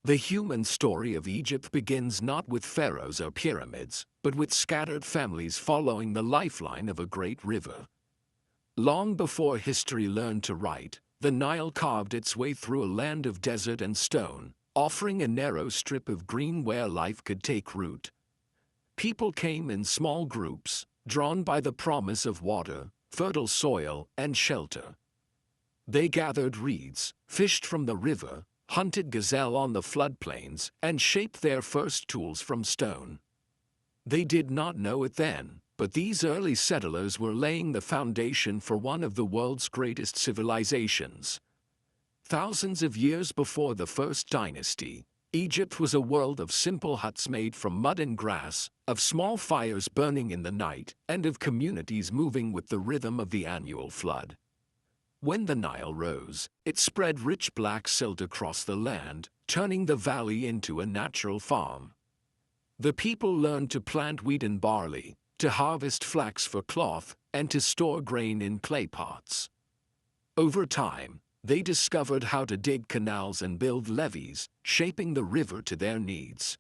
The human story of Egypt begins not with pharaohs or pyramids, but with scattered families following the lifeline of a great river. Long before history learned to write, the Nile carved its way through a land of desert and stone, offering a narrow strip of green where life could take root. People came in small groups, drawn by the promise of water, fertile soil, and shelter. They gathered reeds, fished from the river, hunted gazelle on the floodplains, and shaped their first tools from stone. They did not know it then, but these early settlers were laying the foundation for one of the world's greatest civilizations. Thousands of years before the first dynasty, Egypt was a world of simple huts made from mud and grass, of small fires burning in the night, and of communities moving with the rhythm of the annual flood. When the Nile rose, it spread rich black silt across the land, turning the valley into a natural farm. The people learned to plant wheat and barley, to harvest flax for cloth, and to store grain in clay pots. Over time, they discovered how to dig canals and build levees, shaping the river to their needs.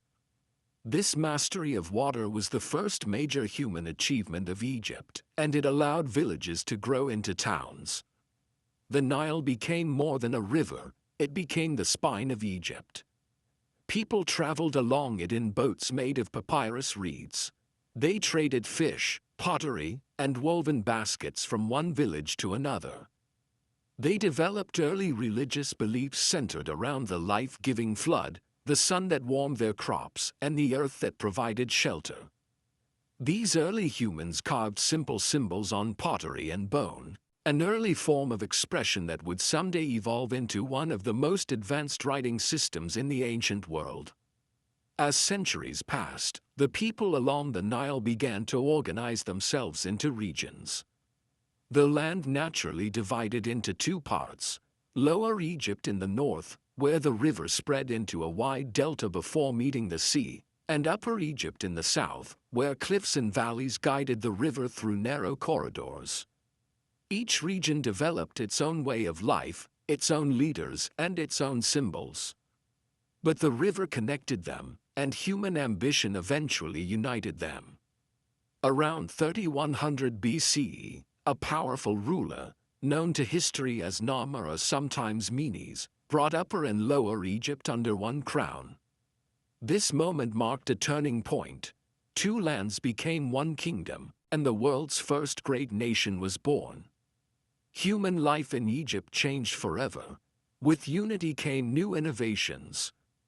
This mastery of water was the first major human achievement of Egypt, and it allowed villages to grow into towns. The Nile became more than a river, it became the spine of Egypt. People traveled along it in boats made of papyrus reeds. They traded fish, pottery, and woven baskets from one village to another. They developed early religious beliefs centered around the life-giving flood, the sun that warmed their crops, and the earth that provided shelter. These early humans carved simple symbols on pottery and bone, an early form of expression that would someday evolve into one of the most advanced writing systems in the ancient world. As centuries passed, the people along the Nile began to organize themselves into regions. The land naturally divided into two parts: Lower Egypt in the north, where the river spread into a wide delta before meeting the sea, and Upper Egypt in the south, where cliffs and valleys guided the river through narrow corridors. Each region developed its own way of life, its own leaders, and its own symbols. But the river connected them, and human ambition eventually united them. Around 3100 BCE, a powerful ruler, known to history as Narmer or sometimes Menes, brought Upper and Lower Egypt under one crown. This moment marked a turning point. Two lands became one kingdom, and the world's first great nation was born. Human life in Egypt changed forever. With unity came new innovations.